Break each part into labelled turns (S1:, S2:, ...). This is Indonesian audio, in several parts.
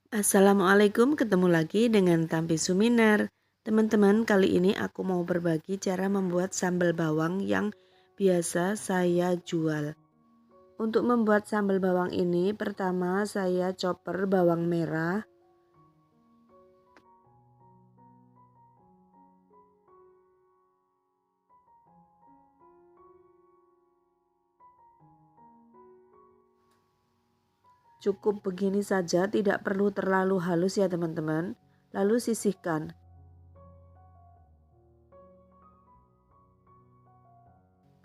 S1: Assalamualaikum, ketemu lagi dengan Tampi Suminar. Teman-teman, kali ini aku mau berbagi cara membuat sambal bawang yang biasa saya jual. Untuk membuat sambal bawang ini, pertama saya chopper bawang merah. Cukup begini saja, tidak perlu terlalu halus ya teman-teman. Lalu sisihkan.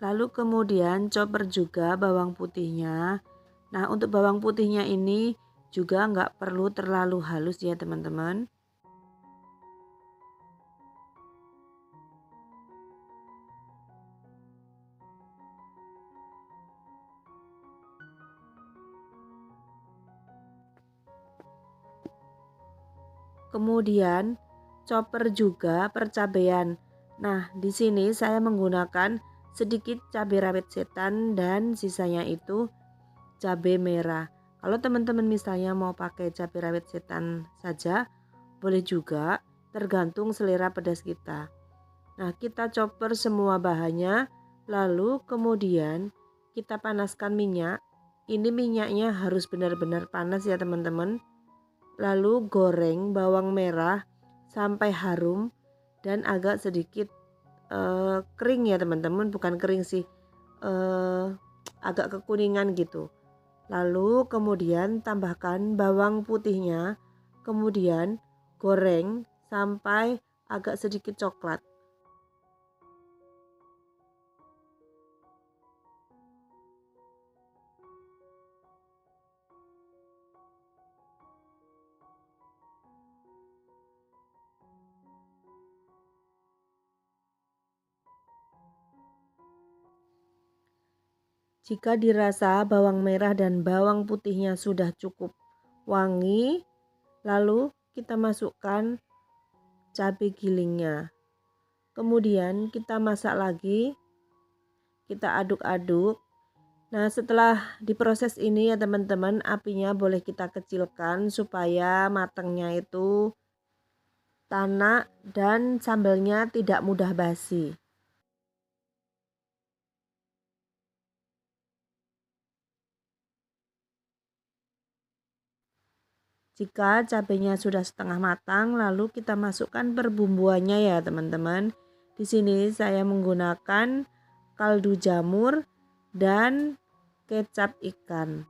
S1: Lalu kemudian chopper juga bawang putihnya. Nah, untuk bawang putihnya ini juga nggak perlu terlalu halus ya teman-teman. Kemudian chopper juga percabean. Nah, di sini saya menggunakan sedikit cabai rawit setan dan sisanya itu cabai merah. Kalau teman-teman misalnya mau pakai cabai rawit setan saja, boleh juga, tergantung selera pedas kita. Nah, kita chopper semua bahannya, lalu kemudian kita panaskan minyak. Ini minyaknya harus benar-benar panas ya teman-teman. Lalu goreng bawang merah sampai harum dan agak sedikit kering ya teman-teman, bukan kering sih, agak kekuningan gitu. Lalu kemudian tambahkan bawang putihnya, kemudian goreng sampai agak sedikit coklat. Jika dirasa bawang merah dan bawang putihnya sudah cukup wangi, lalu kita masukkan cabai gilingnya. Kemudian kita masak lagi, kita aduk-aduk. Nah, setelah diproses ini ya teman-teman, apinya boleh kita kecilkan supaya matangnya itu tanak dan sambalnya tidak mudah basi. Jika cabenya sudah setengah matang, lalu kita masukkan perbumbuannya ya teman-teman. Di sini saya menggunakan kaldu jamur dan kecap ikan.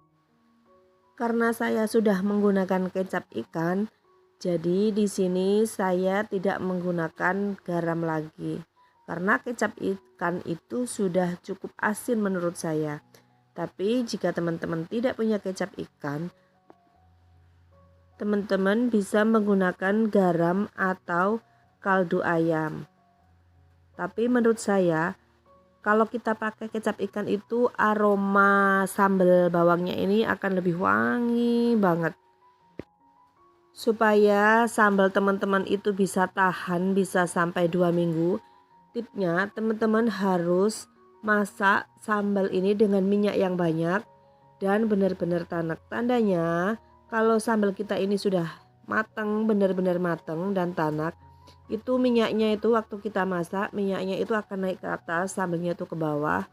S1: Karena saya sudah menggunakan kecap ikan, jadi di sini saya tidak menggunakan garam lagi. Karena kecap ikan itu sudah cukup asin menurut saya. Tapi jika teman-teman tidak punya kecap ikan, teman-teman bisa menggunakan garam atau kaldu ayam. Tapi menurut saya, kalau kita pakai kecap ikan itu aroma sambal bawangnya ini akan lebih wangi banget. Supaya sambal teman-teman itu bisa tahan, bisa sampai 2 minggu. Tipnya teman-teman harus masak sambal ini dengan minyak yang banyak dan benar-benar tanak. Tandanya kalau sambal kita ini sudah matang, benar-benar matang dan tanak, itu minyaknya itu waktu kita masak, minyaknya itu akan naik ke atas, sambalnya itu ke bawah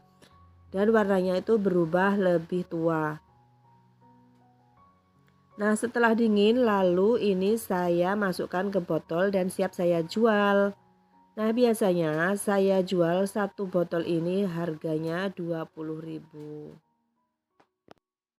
S1: dan warnanya itu berubah lebih tua. Nah, setelah dingin lalu ini saya masukkan ke botol dan siap saya jual. Nah, biasanya saya jual satu botol ini harganya 20.000.